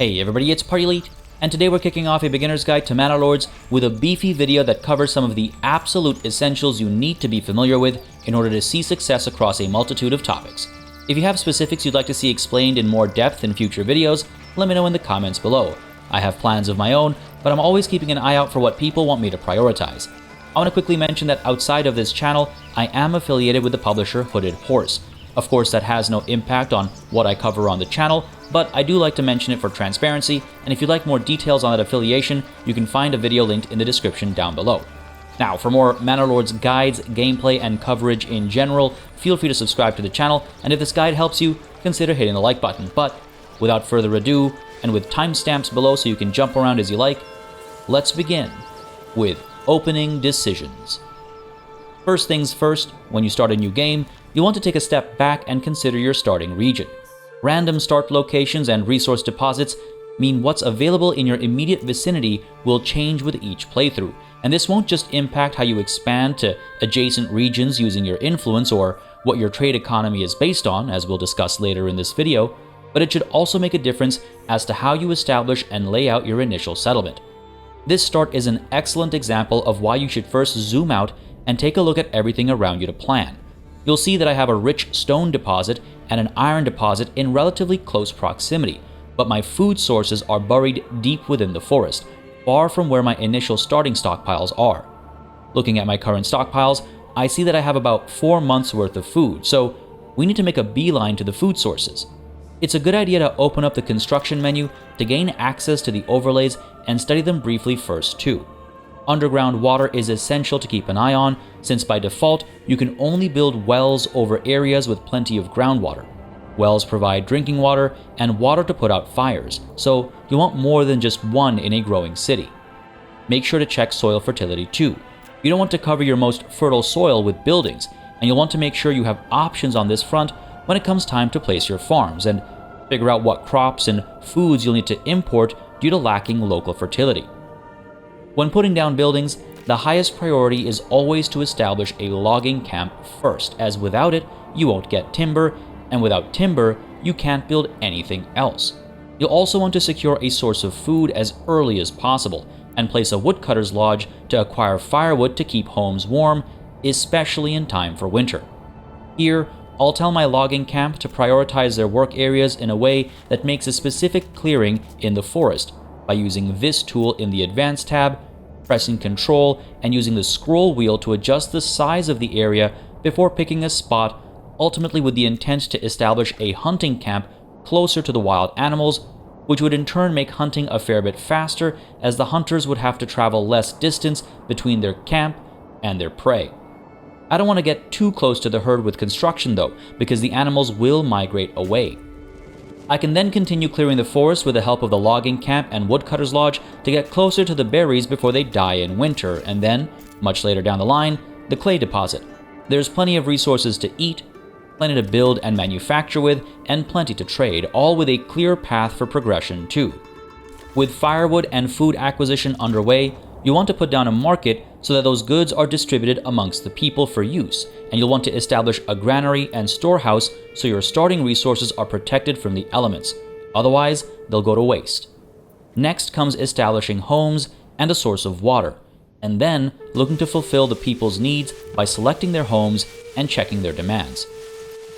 Hey everybody, it's PartyElite, and today we're kicking off a beginner's guide to Manor Lords with a beefy video that covers some of the absolute essentials you need to be familiar with in order to see success across a multitude of topics. If you have specifics you'd like to see explained in more depth in future videos, let me know in the comments below. I have plans of my own, but I'm always keeping an eye out for what people want me to prioritize. I want to quickly mention that outside of this channel, I am affiliated with the publisher Hooded Horse. Of course, that has no impact on what I cover on the channel, but I do like to mention it for transparency, and if you'd like more details on that affiliation, you can find a video linked in the description down below. Now, for more Manor Lords guides, gameplay, and coverage in general, feel free to subscribe to the channel, and if this guide helps you, consider hitting the like button. But without further ado, and with timestamps below so you can jump around as you like, let's begin with opening decisions. First things first, when you start a new game, you'll want to take a step back and consider your starting region. Random start locations and resource deposits mean what's available in your immediate vicinity will change with each playthrough, and this won't just impact how you expand to adjacent regions using your influence or what your trade economy is based on, as we'll discuss later in this video, but it should also make a difference as to how you establish and lay out your initial settlement. This start is an excellent example of why you should first zoom out and take a look at everything around you to plan. You'll see that I have a rich stone deposit and an iron deposit in relatively close proximity, but my food sources are buried deep within the forest, far from where my initial starting stockpiles are. Looking at my current stockpiles, I see that I have about 4 months worth of food, so we need to make a beeline to the food sources. It's a good idea to open up the construction menu to gain access to the overlays and study them briefly first too. Underground water is essential to keep an eye on, since by default, you can only build wells over areas with plenty of groundwater. Wells provide drinking water and water to put out fires, so you want more than just one in a growing city. Make sure to check soil fertility too. You don't want to cover your most fertile soil with buildings, and you'll want to make sure you have options on this front when it comes time to place your farms, and figure out what crops and foods you'll need to import due to lacking local fertility. When putting down buildings, the highest priority is always to establish a logging camp first, as without it, you won't get timber, and without timber, you can't build anything else. You'll also want to secure a source of food as early as possible, and place a woodcutter's lodge to acquire firewood to keep homes warm, especially in time for winter. Here, I'll tell my logging camp to prioritize their work areas in a way that makes a specific clearing in the forest, by using this tool in the Advanced tab, pressing Ctrl, and using the scroll wheel to adjust the size of the area before picking a spot, ultimately with the intent to establish a hunting camp closer to the wild animals, which would in turn make hunting a fair bit faster, as the hunters would have to travel less distance between their camp and their prey. I don't want to get too close to the herd with construction though, because the animals will migrate away. I can then continue clearing the forest with the help of the logging camp and woodcutter's lodge to get closer to the berries before they die in winter, and then, much later down the line, the clay deposit. There's plenty of resources to eat, plenty to build and manufacture with, and plenty to trade, all with a clear path for progression too. With firewood and food acquisition underway, you want to put down a market so that those goods are distributed amongst the people for use, and you'll want to establish a granary and storehouse so your starting resources are protected from the elements. Otherwise, they'll go to waste. Next comes establishing homes and a source of water, and then looking to fulfill the people's needs by selecting their homes and checking their demands.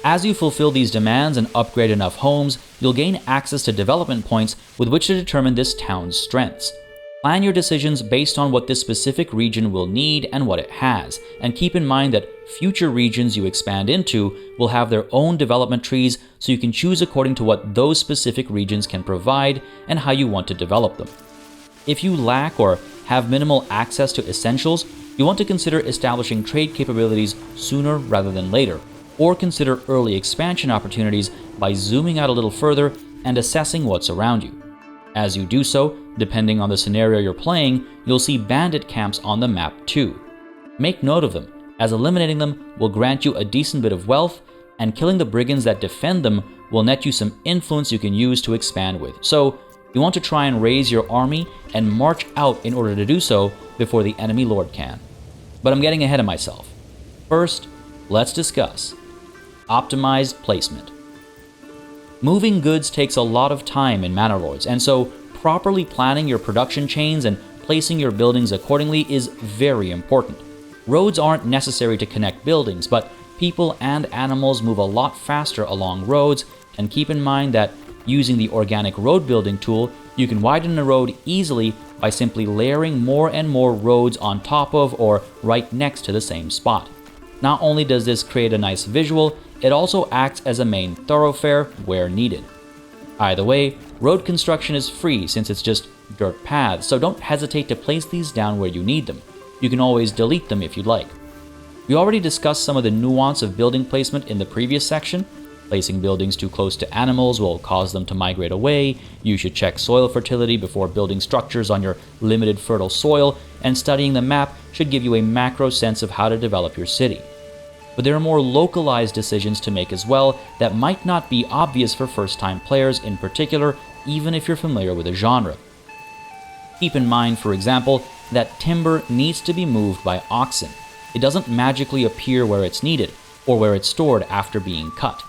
As you fulfill these demands and upgrade enough homes, you'll gain access to development points with which to determine this town's strengths. Plan your decisions based on what this specific region will need and what it has, and keep in mind that future regions you expand into will have their own development trees, so you can choose according to what those specific regions can provide and how you want to develop them. If you lack or have minimal access to essentials, you want to consider establishing trade capabilities sooner rather than later, or consider early expansion opportunities by zooming out a little further and assessing what's around you. As you do so, depending on the scenario you're playing, you'll see bandit camps on the map too. Make note of them, as eliminating them will grant you a decent bit of wealth, and killing the brigands that defend them will net you some influence you can use to expand with. So, you want to try and raise your army and march out in order to do so before the enemy lord can. But I'm getting ahead of myself. First, let's discuss optimized placement. Moving goods takes a lot of time in Manor Lords, and so properly planning your production chains and placing your buildings accordingly is very important. Roads aren't necessary to connect buildings, but people and animals move a lot faster along roads, and keep in mind that using the organic road building tool, you can widen a road easily by simply layering more and more roads on top of or right next to the same spot. Not only does this create a nice visual, it also acts as a main thoroughfare where needed. Either way, road construction is free since it's just dirt paths, so don't hesitate to place these down where you need them. You can always delete them if you'd like. We already discussed some of the nuance of building placement in the previous section. Placing buildings too close to animals will cause them to migrate away. You should check soil fertility before building structures on your limited fertile soil, and studying the map should give you a macro sense of how to develop your city. But there are more localized decisions to make as well that might not be obvious for first-time players in particular, even if you're familiar with the genre. Keep in mind, for example, that timber needs to be moved by oxen. It doesn't magically appear where it's needed, or where it's stored after being cut.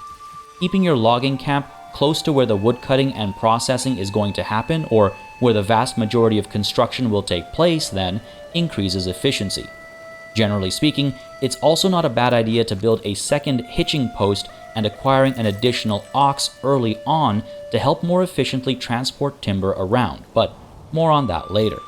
Keeping your logging camp close to where the woodcutting and processing is going to happen, or where the vast majority of construction will take place, then increases efficiency. Generally speaking, it's also not a bad idea to build a second hitching post and acquiring an additional ox early on to help more efficiently transport timber around, but more on that later.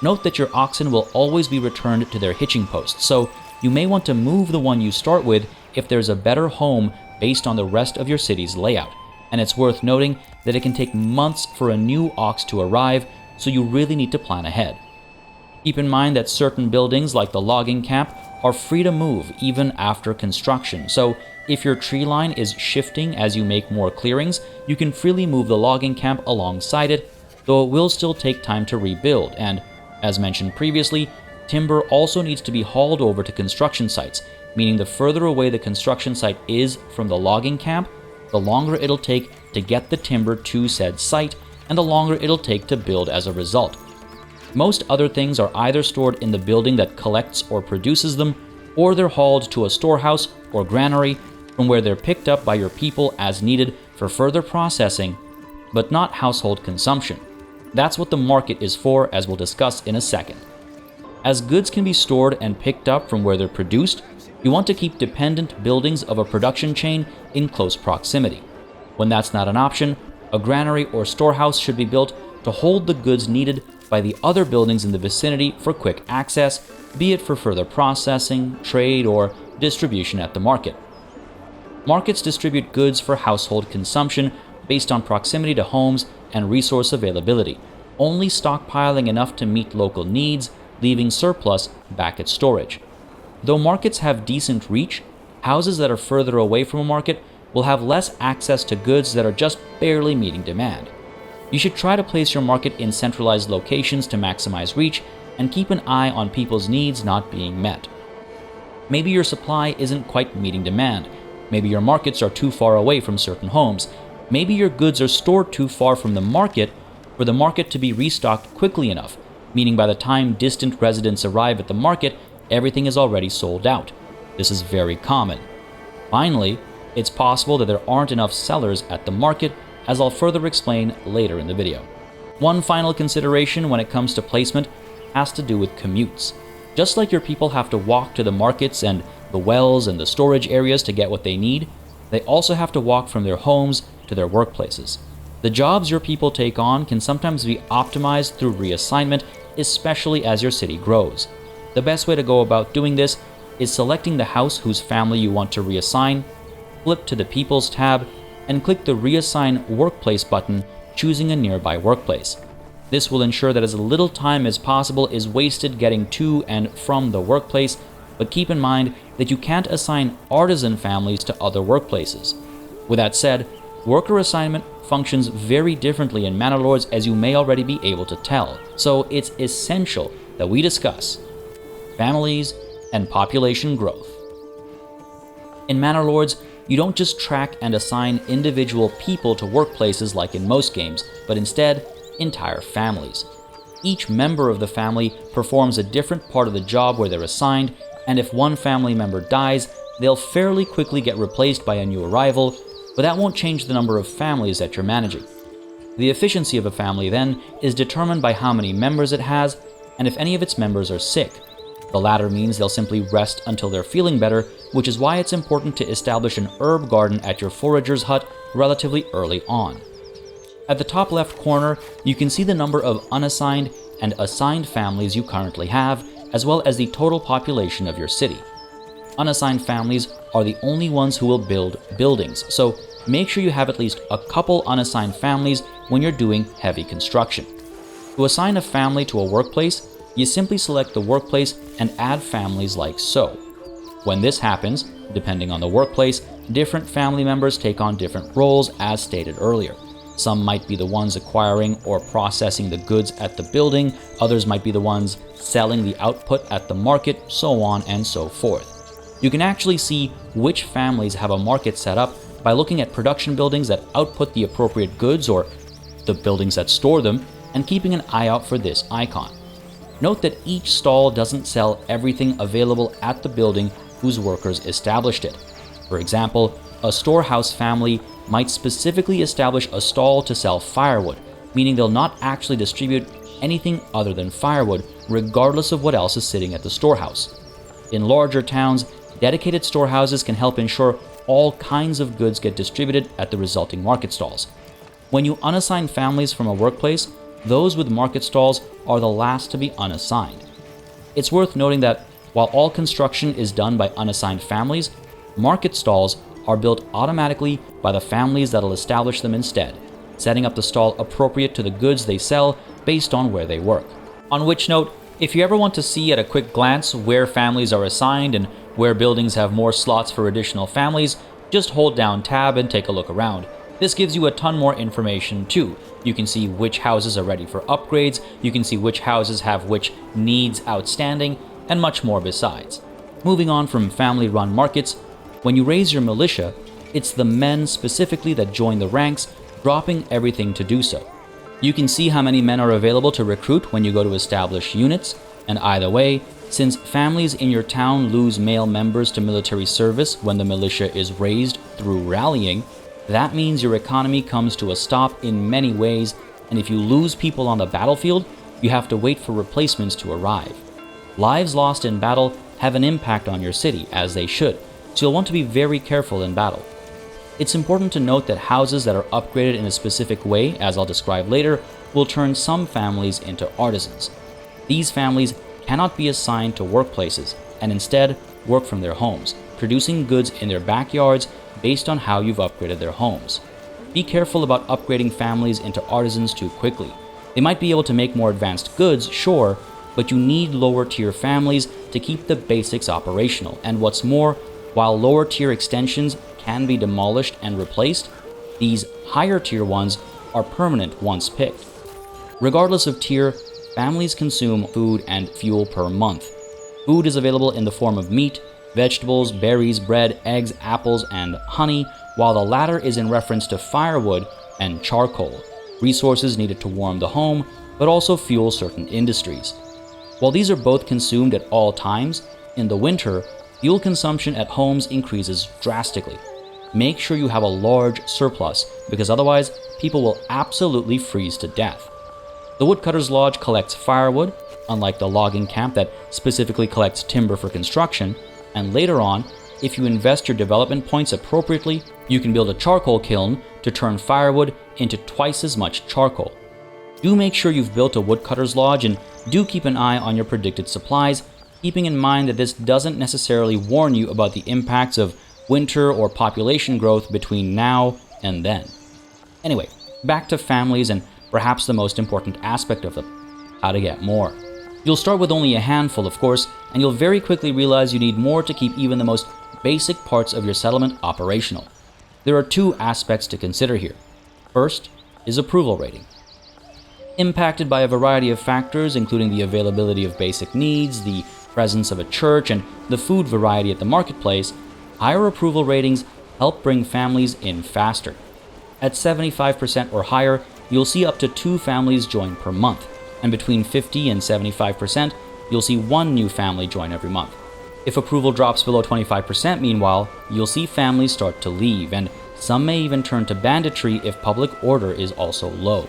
Note that your oxen will always be returned to their hitching posts, so you may want to move the one you start with if there's a better home based on the rest of your city's layout, and it's worth noting that it can take months for a new ox to arrive, so you really need to plan ahead. Keep in mind that certain buildings, like the logging camp, are free to move even after construction, so if your tree line is shifting as you make more clearings, you can freely move the logging camp alongside it, though it will still take time to rebuild, and, as mentioned previously, timber also needs to be hauled over to construction sites, meaning the further away the construction site is from the logging camp, the longer it'll take to get the timber to said site, and the longer it'll take to build as a result. Most other things are either stored in the building that collects or produces them, or they're hauled to a storehouse or granary, from where they're picked up by your people as needed for further processing, but not household consumption. That's what the market is for, as we'll discuss in a second. As goods can be stored and picked up from where they're produced, you want to keep dependent buildings of a production chain in close proximity. When that's not an option, a granary or storehouse should be built to hold the goods needed by the other buildings in the vicinity for quick access, be it for further processing, trade, or distribution at the market. Markets distribute goods for household consumption based on proximity to homes and resource availability, only stockpiling enough to meet local needs, leaving surplus back at storage. Though markets have decent reach, houses that are further away from a market will have less access to goods that are just barely meeting demand. You should try to place your market in centralized locations to maximize reach, and keep an eye on people's needs not being met. Maybe your supply isn't quite meeting demand. Maybe your markets are too far away from certain homes. Maybe your goods are stored too far from the market for the market to be restocked quickly enough, meaning by the time distant residents arrive at the market, everything is already sold out. This is very common. Finally, it's possible that there aren't enough sellers at the market, as I'll further explain later in the video. One final consideration when it comes to placement has to do with commutes. Just like your people have to walk to the markets and the wells and the storage areas to get what they need, they also have to walk from their homes to their workplaces. The jobs your people take on can sometimes be optimized through reassignment, especially as your city grows. The best way to go about doing this is selecting the house whose family you want to reassign, flip to the People's tab, and click the Reassign Workplace button, choosing a nearby workplace. This will ensure that as little time as possible is wasted getting to and from the workplace, but keep in mind that you can't assign artisan families to other workplaces. With that said, worker assignment functions very differently in Manor Lords, as you may already be able to tell, so it's essential that we discuss families and population growth. In Manor Lords, you don't just track and assign individual people to workplaces like in most games, but instead, entire families. Each member of the family performs a different part of the job where they're assigned, and if one family member dies, they'll fairly quickly get replaced by a new arrival, but that won't change the number of families that you're managing. The efficiency of a family, then, is determined by how many members it has and if any of its members are sick. The latter means they'll simply rest until they're feeling better, which is why it's important to establish an herb garden at your forager's hut relatively early on. At the top left corner, you can see the number of unassigned and assigned families you currently have, as well as the total population of your city. Unassigned families are the only ones who will build buildings, so make sure you have at least a couple unassigned families when you're doing heavy construction. To assign a family to a workplace, you simply select the workplace and add families like so. When this happens, depending on the workplace, different family members take on different roles as stated earlier. Some might be the ones acquiring or processing the goods at the building, others might be the ones selling the output at the market, so on and so forth. You can actually see which families have a market set up by looking at production buildings that output the appropriate goods or the buildings that store them, and keeping an eye out for this icon. Note that each stall doesn't sell everything available at the building whose workers established it. For example, a storehouse family might specifically establish a stall to sell firewood, meaning they'll not actually distribute anything other than firewood, regardless of what else is sitting at the storehouse. In larger towns, dedicated storehouses can help ensure all kinds of goods get distributed at the resulting market stalls. When you unassign families from a workplace, those with market stalls are the last to be unassigned. It's worth noting that while all construction is done by unassigned families, market stalls are built automatically by the families that'll establish them instead, setting up the stall appropriate to the goods they sell based on where they work. On which note, if you ever want to see at a quick glance where families are assigned and where buildings have more slots for additional families, just hold down Tab and take a look around. This gives you a ton more information too. You can see which houses are ready for upgrades, you can see which houses have which needs outstanding, and much more besides. Moving on from family-run markets, when you raise your militia, it's the men specifically that join the ranks, dropping everything to do so. You can see how many men are available to recruit when you go to establish units, and either way, since families in your town lose male members to military service when the militia is raised through rallying, that means your economy comes to a stop in many ways, and if you lose people on the battlefield, you have to wait for replacements to arrive. Lives lost in battle have an impact on your city, as they should, so you'll want to be very careful in battle. It's important to note that houses that are upgraded in a specific way, as I'll describe later, will turn some families into artisans. These families cannot be assigned to workplaces, and instead work from their homes, producing goods in their backyards based on how you've upgraded their homes. Be careful about upgrading families into artisans too quickly. They might be able to make more advanced goods, sure, but you need lower tier families to keep the basics operational, and what's more, while lower tier extensions can be demolished and replaced, these higher tier ones are permanent once picked. Regardless of tier, families consume food and fuel per month. Food is available in the form of meat, vegetables, berries, bread, eggs, apples, and honey, while the latter is in reference to firewood and charcoal, resources needed to warm the home, but also fuel certain industries. While these are both consumed at all times, in the winter, fuel consumption at homes increases drastically. Make sure you have a large surplus, because otherwise people will absolutely freeze to death. The Woodcutter's Lodge collects firewood, unlike the logging camp that specifically collects timber for construction, and later on, if you invest your development points appropriately, you can build a charcoal kiln to turn firewood into twice as much charcoal. Do make sure you've built a Woodcutter's Lodge, and do keep an eye on your predicted supplies, keeping in mind that this doesn't necessarily warn you about the impacts of winter or population growth between now and then. Anyway, back to families and perhaps the most important aspect of them: how to get more. You'll start with only a handful, of course, and you'll very quickly realize you need more to keep even the most basic parts of your settlement operational. There are two aspects to consider here. First is approval rating. Impacted by a variety of factors, including the availability of basic needs, the presence of a church, and the food variety at the marketplace, higher approval ratings help bring families in faster. At 75% or higher, you'll see up to 2 families join per month, and between 50 and 75%, you'll see 1 new family join every month. If approval drops below 25%, meanwhile, you'll see families start to leave, and Some may even turn to banditry if public order is also low.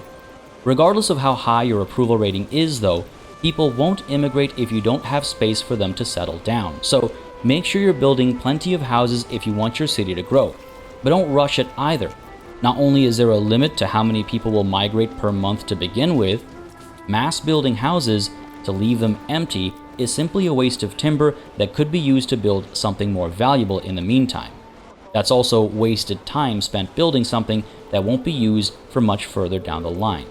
Regardless of how high your approval rating is, though, people won't immigrate if you don't have space for them to settle down. So make sure you're building plenty of houses if you want your city to grow. But don't rush it either. Not only is there a limit to how many people will migrate per month to begin with, mass building houses to leave them empty is simply a waste of timber that could be used to build something more valuable in the meantime. That's also wasted time spent building something that won't be used for much further down the line.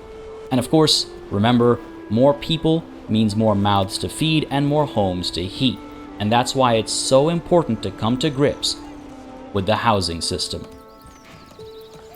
And of course, remember, more people means more mouths to feed and more homes to heat. And that's why it's so important to come to grips with the housing system.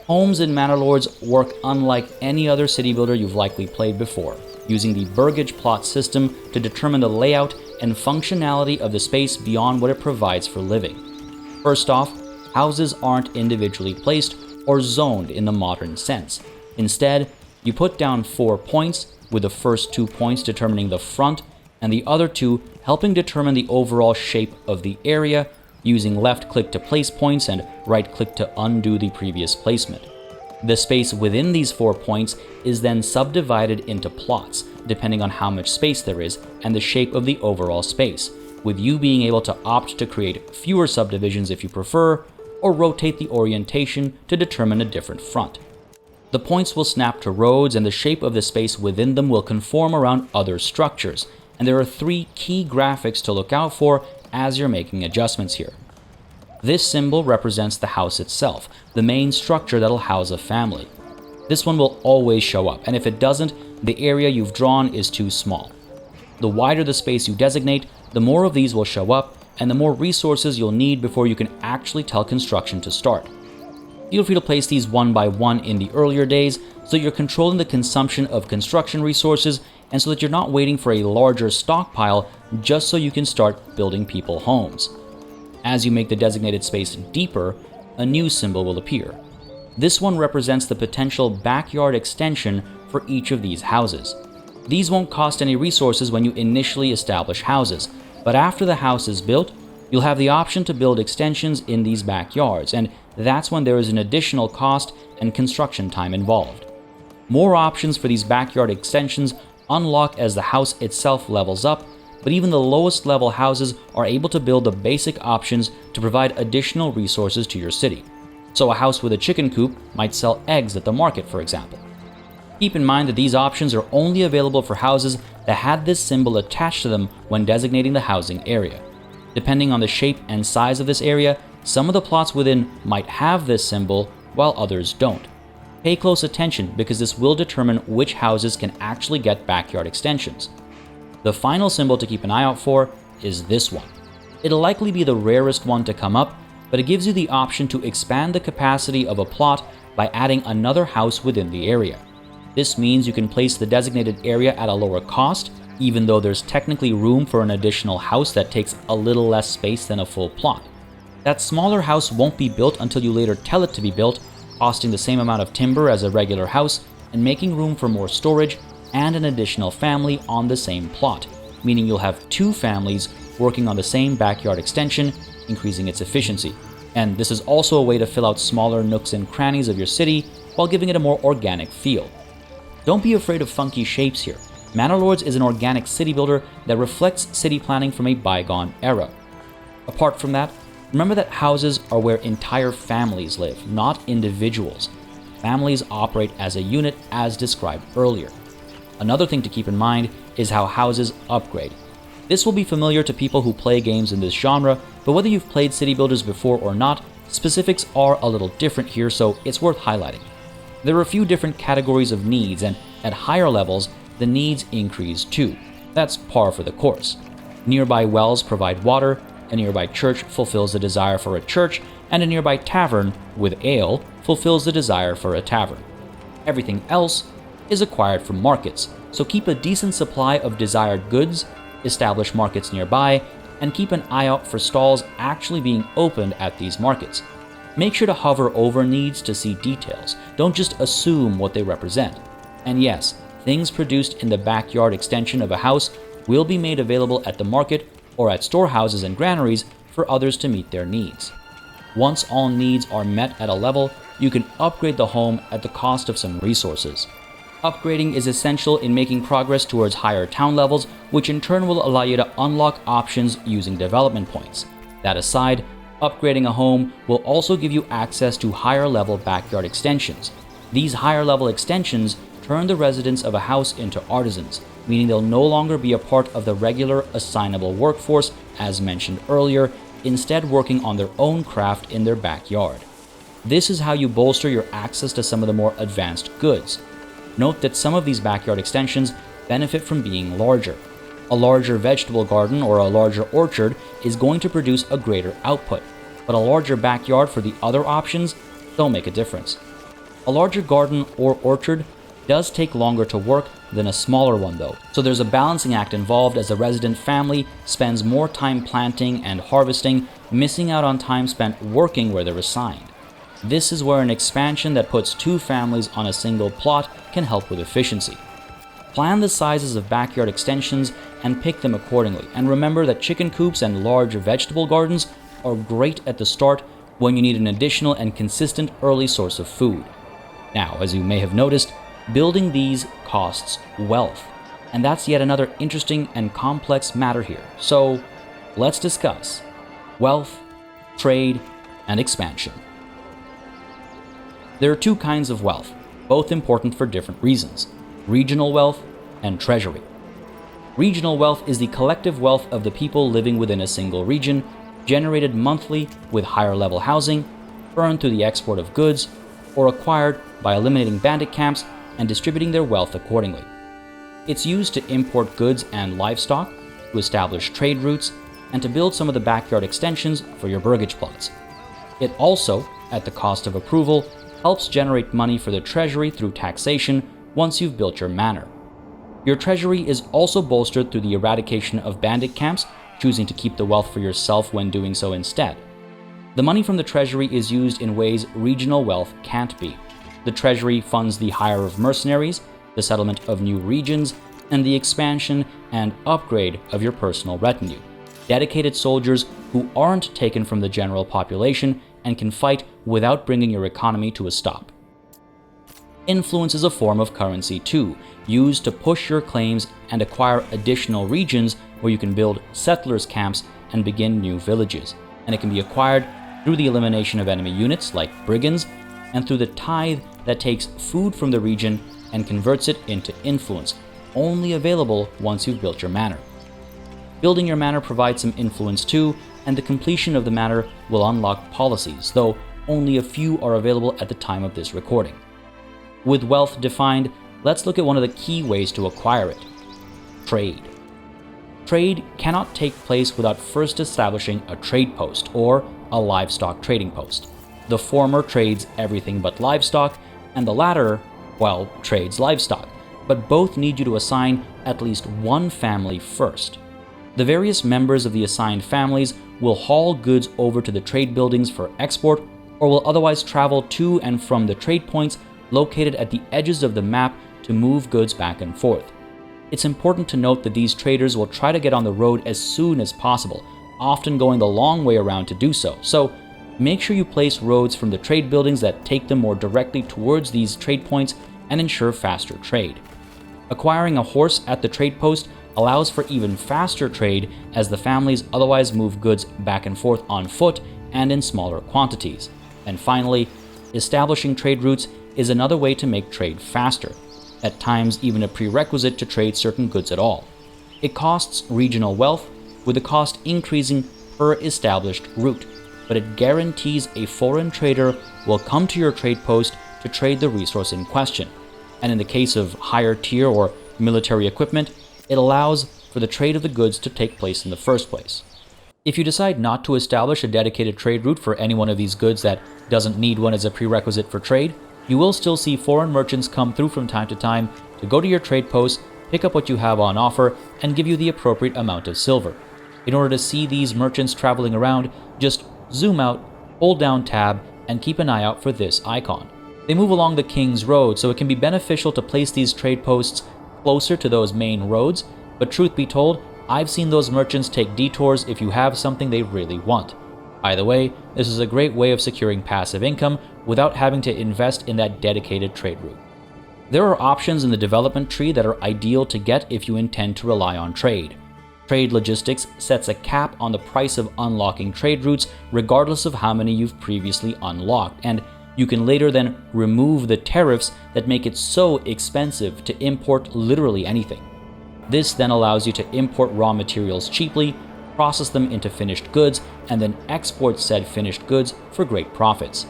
Homes in Manor Lords work unlike any other city builder you've likely played before, using the Burgage plot system to determine the layout and functionality of the space beyond what it provides for living. First off, houses aren't individually placed or zoned in the modern sense. Instead, you put down 4 points, with the first 2 points determining the front and the other 2 helping determine the overall shape of the area, using left click to place points and right click to undo the previous placement. The space within these 4 points is then subdivided into plots, depending on how much space there is and the shape of the overall space, with you being able to opt to create fewer subdivisions if you prefer, or rotate the orientation to determine a different front. The points will snap to roads and the shape of the space within them will conform around other structures, and there are 3 key graphics to look out for as you're making adjustments here. This symbol represents the house itself, the main structure that'll house a family. This one will always show up, and if it doesn't, the area you've drawn is too small. The wider the space you designate, the more of these will show up, and the more resources you'll need before you can actually tell construction to start. Feel free to place these one by one in the earlier days so you're controlling the consumption of construction resources and so that you're not waiting for a larger stockpile just so you can start building people homes. As you make the designated space deeper, a new symbol will appear. This one represents the potential backyard extension for each of these houses. These won't cost any resources when you initially establish houses, but after the house is built, you'll have the option to build extensions in these backyards, and that's when there is an additional cost and construction time involved. More options for these backyard extensions unlock as the house itself levels up, but even the lowest level houses are able to build the basic options to provide additional resources to your city. So a house with a chicken coop might sell eggs at the market, for example. Keep in mind that these options are only available for houses that had this symbol attached to them when designating the housing area. Depending on the shape and size of this area, some of the plots within might have this symbol, while others don't. Pay close attention because this will determine which houses can actually get backyard extensions. The final symbol to keep an eye out for is this one. It'll likely be the rarest one to come up, but it gives you the option to expand the capacity of a plot by adding another house within the area. This means you can place the designated area at a lower cost, even though there's technically room for an additional house that takes a little less space than a full plot. That smaller house won't be built until you later tell it to be built, costing the same amount of timber as a regular house and making room for more storage and an additional family on the same plot, meaning you'll have 2 families working on the same backyard extension, increasing its efficiency. And this is also a way to fill out smaller nooks and crannies of your city while giving it a more organic feel. Don't be afraid of funky shapes here. Manor Lords is an organic city builder that reflects city planning from a bygone era. Apart from that, remember that houses are where entire families live, not individuals. Families operate as a unit as described earlier. Another thing to keep in mind is how houses upgrade. This will be familiar to people who play games in this genre, but whether you've played city builders before or not, specifics are a little different here, so it's worth highlighting. There are a few different categories of needs, and at higher levels, the needs increase too. That's par for the course. Nearby wells provide water, a nearby church fulfills the desire for a church, and a nearby tavern with ale fulfills the desire for a tavern. Everything else is acquired from markets, so keep a decent supply of desired goods, establish markets nearby, and keep an eye out for stalls actually being opened at these markets. Make sure to hover over needs to see details. Don't just assume what they represent. And yes, things produced in the backyard extension of a house will be made available at the market or at storehouses and granaries for others to meet their needs. Once all needs are met at a level, you can upgrade the home at the cost of some resources. Upgrading is essential in making progress towards higher town levels, which in turn will allow you to unlock options using development points. That aside, upgrading a home will also give you access to higher level backyard extensions. These higher level extensions turn the residents of a house into artisans, meaning they'll no longer be a part of the regular assignable workforce as mentioned earlier, instead working on their own craft in their backyard. This is how you bolster your access to some of the more advanced goods. Note that some of these backyard extensions benefit from being larger. A larger vegetable garden or a larger orchard is going to produce a greater output, but a larger backyard for the other options don't make a difference. A larger garden or orchard does take longer to work than a smaller one though, so there's a balancing act involved as the resident family spends more time planting and harvesting, missing out on time spent working where they're assigned. This is where an expansion that puts two families on a single plot can help with efficiency. Plan the sizes of backyard extensions and pick them accordingly, and remember that chicken coops and large vegetable gardens are great at the start when you need an additional and consistent early source of food. Now, as you may have noticed, building these costs wealth, and that's yet another interesting and complex matter here. So, let's discuss wealth, trade, and expansion. There are two kinds of wealth, both important for different reasons: regional wealth and treasury. Regional wealth is the collective wealth of the people living within a single region, generated monthly with higher level housing, earned through the export of goods, or acquired by eliminating bandit camps and distributing their wealth accordingly. It's used to import goods and livestock, to establish trade routes, and to build some of the backyard extensions for your burgage plots. It also, at the cost of approval, helps generate money for the treasury through taxation once you've built your manor. Your treasury is also bolstered through the eradication of bandit camps, choosing to keep the wealth for yourself when doing so instead. The money from the treasury is used in ways regional wealth can't be. The treasury funds the hire of mercenaries, the settlement of new regions, and the expansion and upgrade of your personal retinue. Dedicated soldiers who aren't taken from the general population and can fight without bringing your economy to a stop. Influence is a form of currency too, used to push your claims and acquire additional regions where you can build settlers' camps and begin new villages. And it can be acquired through the elimination of enemy units like brigands, and through the tithe that takes food from the region and converts it into influence, only available once you've built your manor. Building your manor provides some influence too, and the completion of the manor will unlock policies, though only a few are available at the time of this recording. With wealth defined, let's look at one of the key ways to acquire it: trade. Trade cannot take place without first establishing a trade post or a livestock trading post. The former trades everything but livestock, and the latter, well, trades livestock, but both need you to assign at least one family first. The various members of the assigned families will haul goods over to the trade buildings for export, or will otherwise travel to and from the trade points located at the edges of the map to move goods back and forth. It's important to note that these traders will try to get on the road as soon as possible, often going the long way around to do so. So make sure you place roads from the trade buildings that take them more directly towards these trade points and ensure faster trade. Acquiring a horse at the trade post allows for even faster trade, as the families otherwise move goods back and forth on foot and in smaller quantities. And finally, establishing trade routes is another way to make trade faster, at times even a prerequisite to trade certain goods at all. It costs regional wealth, with the cost increasing per established route, but it guarantees a foreign trader will come to your trade post to trade the resource in question. And in the case of higher tier or military equipment, it allows for the trade of the goods to take place in the first place. If you decide not to establish a dedicated trade route for any one of these goods that doesn't need one as a prerequisite for trade, you will still see foreign merchants come through from time to time to go to your trade post, pick up what you have on offer, and give you the appropriate amount of silver. In order to see these merchants traveling around, just zoom out, hold down tab, and keep an eye out for this icon. They move along the King's Road, so it can be beneficial to place these trade posts closer to those main roads, but truth be told, I've seen those merchants take detours if you have something they really want. By the way, this is a great way of securing passive income without having to invest in that dedicated trade route. There are options in the development tree that are ideal to get if you intend to rely on trade. Trade Logistics sets a cap on the price of unlocking trade routes regardless of how many you've previously unlocked, and you can later then remove the tariffs that make it so expensive to import literally anything. This then allows you to import raw materials cheaply, process them into finished goods, and then export said finished goods for great profits.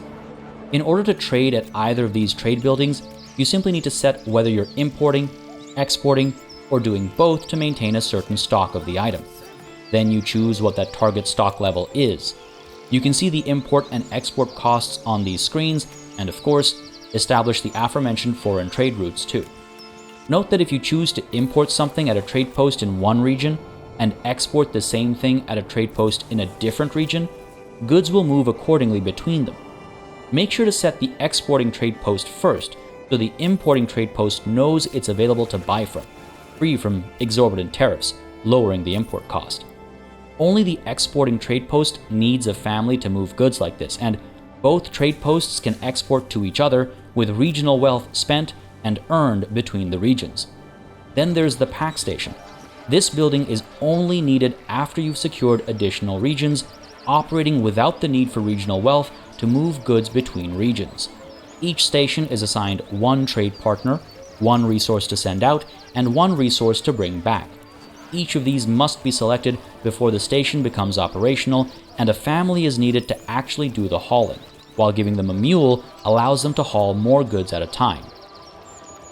In order to trade at either of these trade buildings, you simply need to set whether you're importing, exporting, or doing both to maintain a certain stock of the item. Then you choose what that target stock level is. You can see the import and export costs on these screens, and of course, establish the aforementioned foreign trade routes too. Note that if you choose to import something at a trade post in one region and export the same thing at a trade post in a different region, goods will move accordingly between them. Make sure to set the exporting trade post first, so the importing trade post knows it's available to buy from, free from exorbitant tariffs, lowering the import cost. Only the exporting trade post needs a family to move goods like this, and both trade posts can export to each other with regional wealth spent and earned between the regions. Then there's the pack station. This building is only needed after you've secured additional regions, operating without the need for regional wealth to move goods between regions. Each station is assigned one trade partner, one resource to send out, and one resource to bring back. Each of these must be selected before the station becomes operational, and a family is needed to actually do the hauling, while giving them a mule allows them to haul more goods at a time.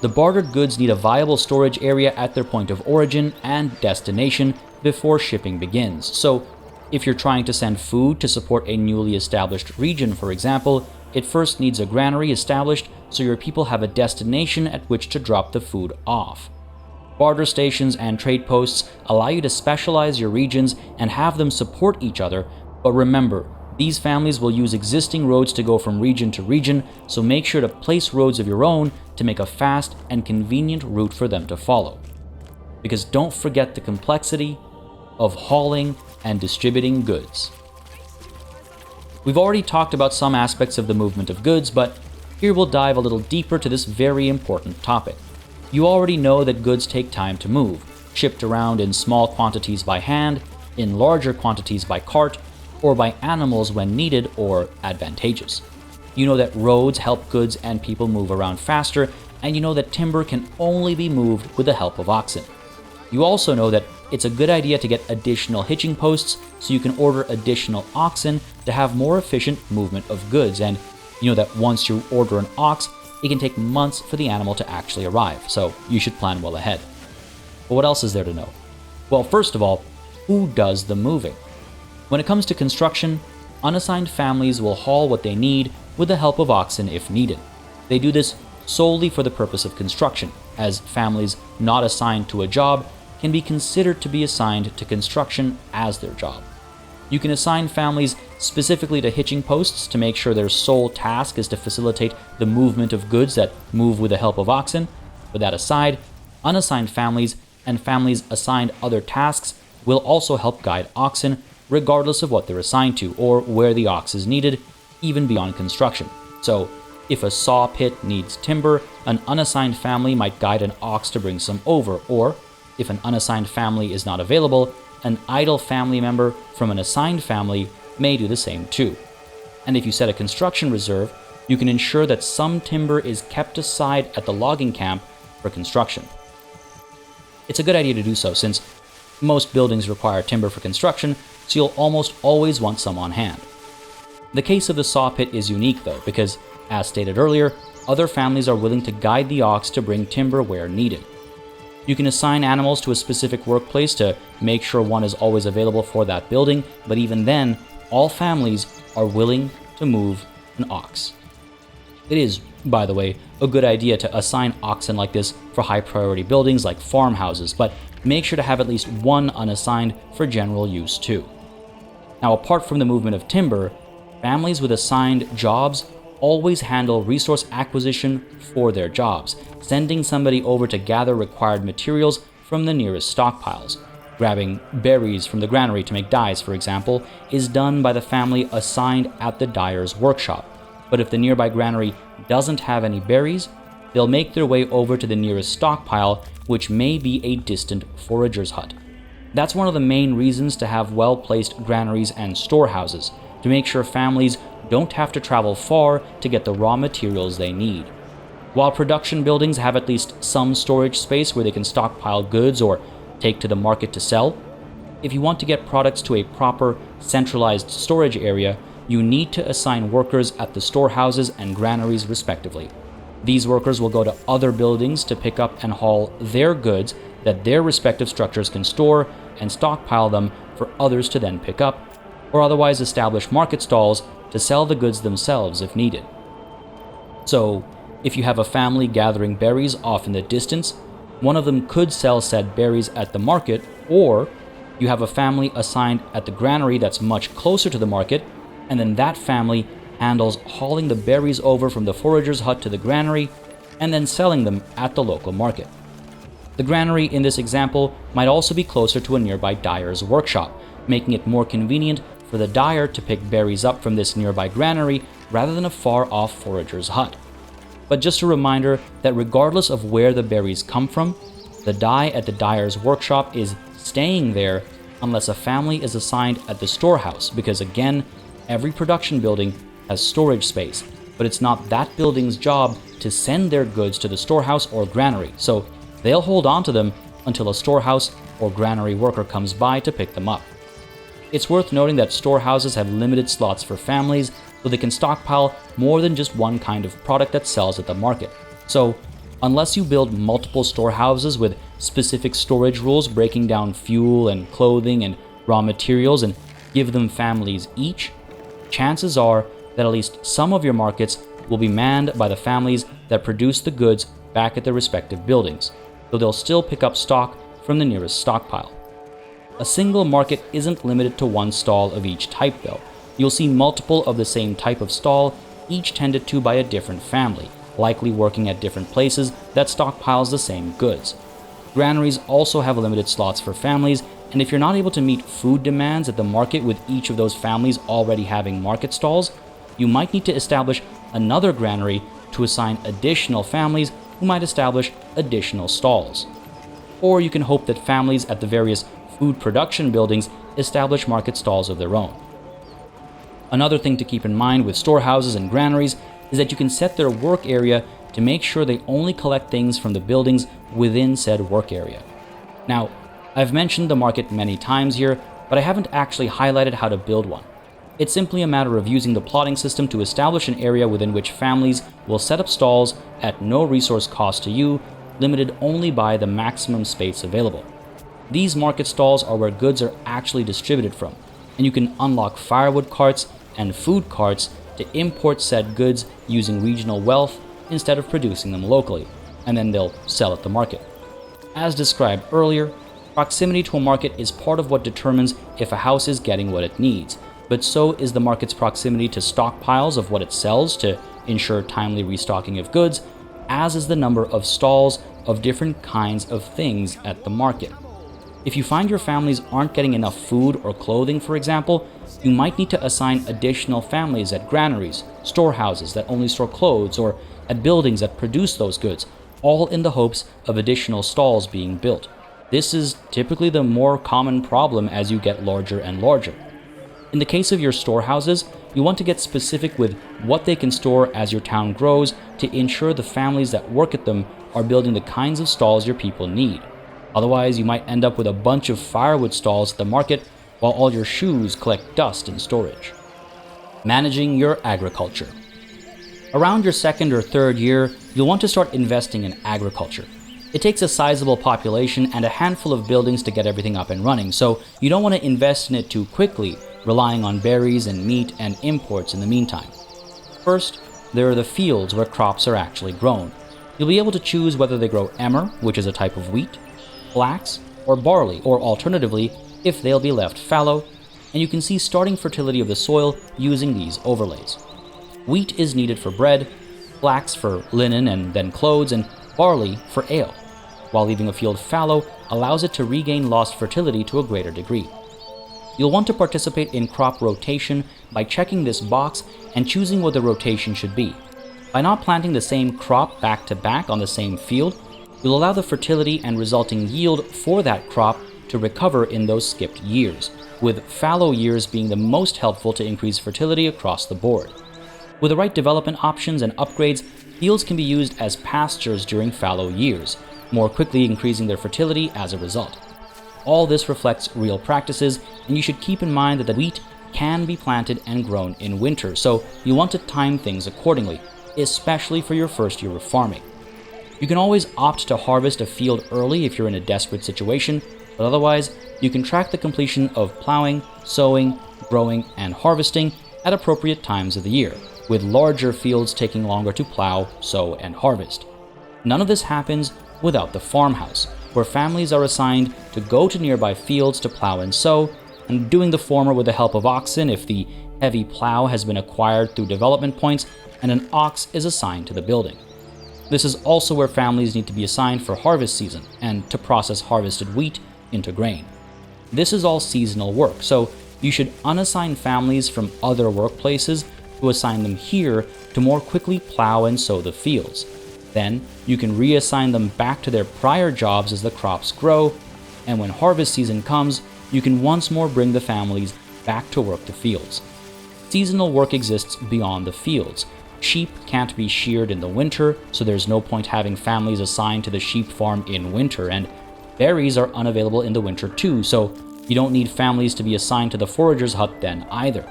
The bartered goods need a viable storage area at their point of origin and destination before shipping begins. So, if you're trying to send food to support a newly established region, for example, it first needs a granary established so your people have a destination at which to drop the food off. Barter stations and trade posts allow you to specialize your regions and have them support each other, but remember, these families will use existing roads to go from region to region, so make sure to place roads of your own to make a fast and convenient route for them to follow. Because don't forget the complexity of hauling and distributing goods. We've already talked about some aspects of the movement of goods, but here we'll dive a little deeper to this very important topic. You already know that goods take time to move, shipped around in small quantities by hand, in larger quantities by cart, or by animals when needed or advantageous. You know that roads help goods and people move around faster, and you know that timber can only be moved with the help of oxen. You also know that it's a good idea to get additional hitching posts so you can order additional oxen to have more efficient movement of goods, and you know that once you order an ox, it can take months for the animal to actually arrive, so you should plan well ahead. But what else is there to know? Well, first of all, who does the moving? When it comes to construction, unassigned families will haul what they need with the help of oxen if needed. They do this solely for the purpose of construction, as families not assigned to a job can be considered to be assigned to construction as their job. You can assign families specifically to hitching posts to make sure their sole task is to facilitate the movement of goods that move with the help of oxen. With that aside, unassigned families and families assigned other tasks will also help guide oxen regardless of what they're assigned to or where the ox is needed, even beyond construction. So, if a saw pit needs timber, an unassigned family might guide an ox to bring some over, or if an unassigned family is not available, an idle family member from an assigned family may do the same too. And if you set a construction reserve, you can ensure that some timber is kept aside at the logging camp for construction. It's a good idea to do so since most buildings require timber for construction, so you'll almost always want some on hand. The case of the saw pit is unique though, because, as stated earlier, other families are willing to guide the ox to bring timber where needed. You can assign animals to a specific workplace to make sure one is always available for that building, but even then, all families are willing to move an ox. It is, by the way, a good idea to assign oxen like this for high priority buildings like farmhouses, but make sure to have at least one unassigned for general use too. Now, apart from the movement of timber, families with assigned jobs always handle resource acquisition for their jobs, sending somebody over to gather required materials from the nearest stockpiles. Grabbing berries from the granary to make dyes, for example, is done by the family assigned at the dyer's workshop. But if the nearby granary doesn't have any berries, they'll make their way over to the nearest stockpile, which may be a distant forager's hut. That's one of the main reasons to have well-placed granaries and storehouses, to make sure families don't have to travel far to get the raw materials they need. While production buildings have at least some storage space where they can stockpile goods or take to the market to sell, if you want to get products to a proper, centralized storage area, you need to assign workers at the storehouses and granaries respectively. These workers will go to other buildings to pick up and haul their goods that their respective structures can store and stockpile them for others to then pick up, or otherwise establish market stalls to sell the goods themselves if needed. So, if you have a family gathering berries off in the distance, one of them could sell said berries at the market, or you have a family assigned at the granary that's much closer to the market, and then that family handles hauling the berries over from the forager's hut to the granary and then selling them at the local market. The granary in this example might also be closer to a nearby dyer's workshop, making it more convenient for the dyer to pick berries up from this nearby granary rather than a far-off forager's hut. But just a reminder that regardless of where the berries come from, the dye at the dyer's workshop is staying there unless a family is assigned at the storehouse, because again, every production building has storage space, but it's not that building's job to send their goods to the storehouse or granary, so they'll hold on to them until a storehouse or granary worker comes by to pick them up. It's worth noting that storehouses have limited slots for families, so they can stockpile more than just one kind of product that sells at the market. So, unless you build multiple storehouses with specific storage rules breaking down fuel and clothing and raw materials and give them families each, chances are that at least some of your markets will be manned by the families that produce the goods back at their respective buildings, though they'll still pick up stock from the nearest stockpile. A single market isn't limited to one stall of each type though. You'll see multiple of the same type of stall, each tended to by a different family, likely working at different places that stockpiles the same goods. Granaries also have limited slots for families, and if you're not able to meet food demands at the market with each of those families already having market stalls, you might need to establish another granary to assign additional families who might establish additional stalls. Or you can hope that families at the various food production buildings establish market stalls of their own. Another thing to keep in mind with storehouses and granaries is that you can set their work area to make sure they only collect things from the buildings within said work area. Now, I've mentioned the market many times here, but I haven't actually highlighted how to build one. It's simply a matter of using the plotting system to establish an area within which families will set up stalls at no resource cost to you, limited only by the maximum space available. These market stalls are where goods are actually distributed from, and you can unlock firewood carts and food carts to import said goods using regional wealth instead of producing them locally, and then they'll sell at the market. As described earlier, proximity to a market is part of what determines if a house is getting what it needs, but so is the market's proximity to stockpiles of what it sells to ensure timely restocking of goods, as is the number of stalls of different kinds of things at the market. If you find your families aren't getting enough food or clothing, for example, you might need to assign additional families at granaries, storehouses that only store clothes, or at buildings that produce those goods, all in the hopes of additional stalls being built. This is typically the more common problem as you get larger and larger. In the case of your storehouses, you want to get specific with what they can store as your town grows to ensure the families that work at them are building the kinds of stalls your people need. Otherwise, you might end up with a bunch of firewood stalls at the market while all your shoes collect dust in storage. Managing your agriculture. Around your second or third year, you'll want to start investing in agriculture. It takes a sizable population and a handful of buildings to get everything up and running, so you don't want to invest in it too quickly, relying on berries and meat and imports in the meantime. First, there are the fields where crops are actually grown. You'll be able to choose whether they grow emmer, which is a type of wheat, flax, or barley, or alternatively, if they'll be left fallow, and you can see starting fertility of the soil using these overlays. Wheat is needed for bread, flax for linen and then clothes, and barley for ale. while leaving a field fallow allows it to regain lost fertility to a greater degree. You'll want to participate in crop rotation by checking this box and choosing what the rotation should be. By not planting the same crop back to back on the same field, you'll allow the fertility and resulting yield for that crop to recover in those skipped years, with fallow years being the most helpful to increase fertility across the board. With the right development options and upgrades, fields can be used as pastures during fallow years, more quickly increasing their fertility as a result. All this reflects real practices, and you should keep in mind that the wheat can be planted and grown in winter, so you want to time things accordingly, especially for your first year of farming. You can always opt to harvest a field early if you're in a desperate situation, but otherwise, you can track the completion of plowing, sowing, growing, and harvesting at appropriate times of the year, with larger fields taking longer to plow, sow, and harvest. None of this happens without the farmhouse, where families are assigned to go to nearby fields to plow and sow, and doing the former with the help of oxen if the heavy plow has been acquired through development points and an ox is assigned to the building. This is also where families need to be assigned for harvest season and to process harvested wheat into grain. This is all seasonal work, so you should unassign families from other workplaces to assign them here to more quickly plow and sow the fields. Then, you can reassign them back to their prior jobs as the crops grow, and when harvest season comes, you can once more bring the families back to work the fields. Seasonal work exists beyond the fields. Sheep can't be sheared in the winter, so there's no point having families assigned to the sheep farm in winter, and berries are unavailable in the winter too, so you don't need families to be assigned to the forager's hut then either.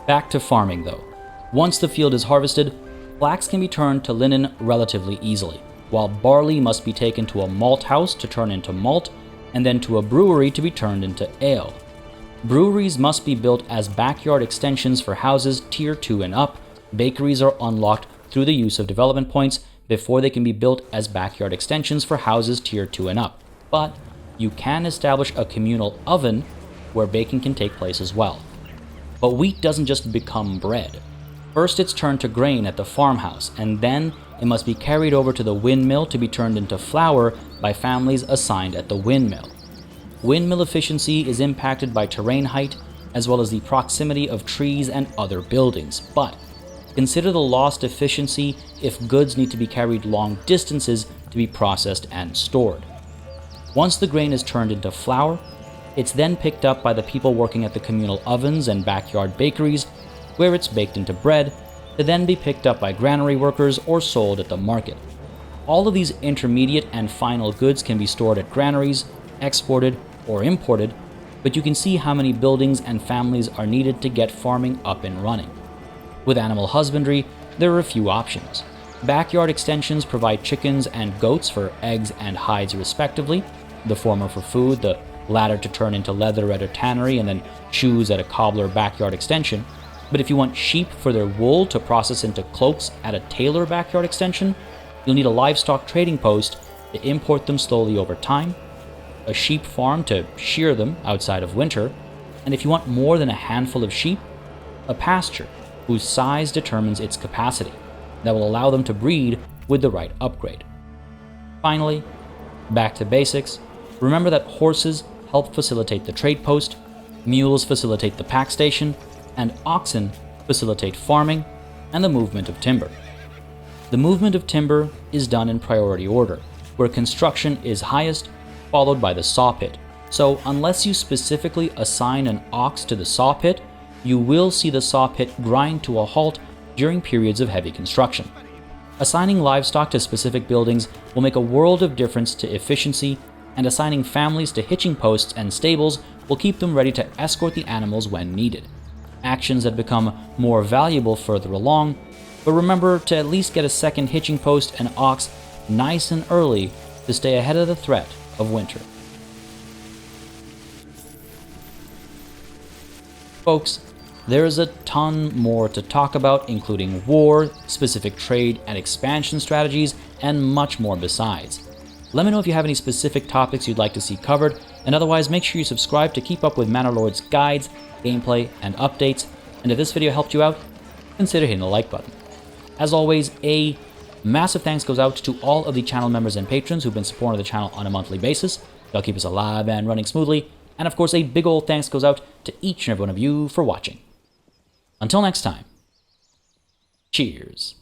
Back to farming though. Once the field is harvested, flax can be turned to linen relatively easily, while barley must be taken to a malt house to turn into malt, and then to a brewery to be turned into ale. Breweries must be built as backyard extensions for houses tier 2 and up. Bakeries are unlocked through the use of development points before they can be built as backyard extensions for houses tier 2 and up. But you can establish a communal oven where baking can take place as well. But wheat doesn't just become bread. First it's turned to grain at the farmhouse, and then it must be carried over to the windmill to be turned into flour by families assigned at the windmill. Windmill efficiency is impacted by terrain height, as well as the proximity of trees and other buildings, but consider the lost efficiency if goods need to be carried long distances to be processed and stored. Once the grain is turned into flour, it's then picked up by the people working at the communal ovens and backyard bakeries, where it's baked into bread, to then be picked up by granary workers or sold at the market. All of these intermediate and final goods can be stored at granaries, exported, or imported, but you can see how many buildings and families are needed to get farming up and running. With animal husbandry, there are a few options. Backyard extensions provide chickens and goats for eggs and hides respectively, the former for food, the latter to turn into leather at a tannery and then shoes at a cobbler backyard extension. But if you want sheep for their wool to process into cloaks at a tailor backyard extension, you'll need a livestock trading post to import them slowly over time, a sheep farm to shear them outside of winter, and if you want more than a handful of sheep, a pasture whose size determines its capacity that will allow them to breed with the right upgrade. Finally, back to basics, remember that horses help facilitate the trade post, mules facilitate the pack station, and oxen facilitate farming and the movement of timber. The movement of timber is done in priority order, where construction is highest, followed by the saw pit. So unless you specifically assign an ox to the saw pit, you will see the saw pit grind to a halt during periods of heavy construction. Assigning livestock to specific buildings will make a world of difference to efficiency, and assigning families to hitching posts and stables will keep them ready to escort the animals when needed. Actions that become more valuable further along, but remember to at least get a second hitching post and ox nice and early to stay ahead of the threat of winter. Folks, there is a ton more to talk about, including war, specific trade and expansion strategies, and much more besides. Let me know if you have any specific topics you'd like to see covered, and otherwise make sure you subscribe to keep up with Manor Lords guides, gameplay, and updates, and if this video helped you out, consider hitting the like button. As always, a Massive thanks goes out to all of the channel members and patrons who've been supporting the channel on a monthly basis. Y'all keep us alive and running smoothly. And of course, a big old thanks goes out to each and every one of you for watching. Until next time, cheers.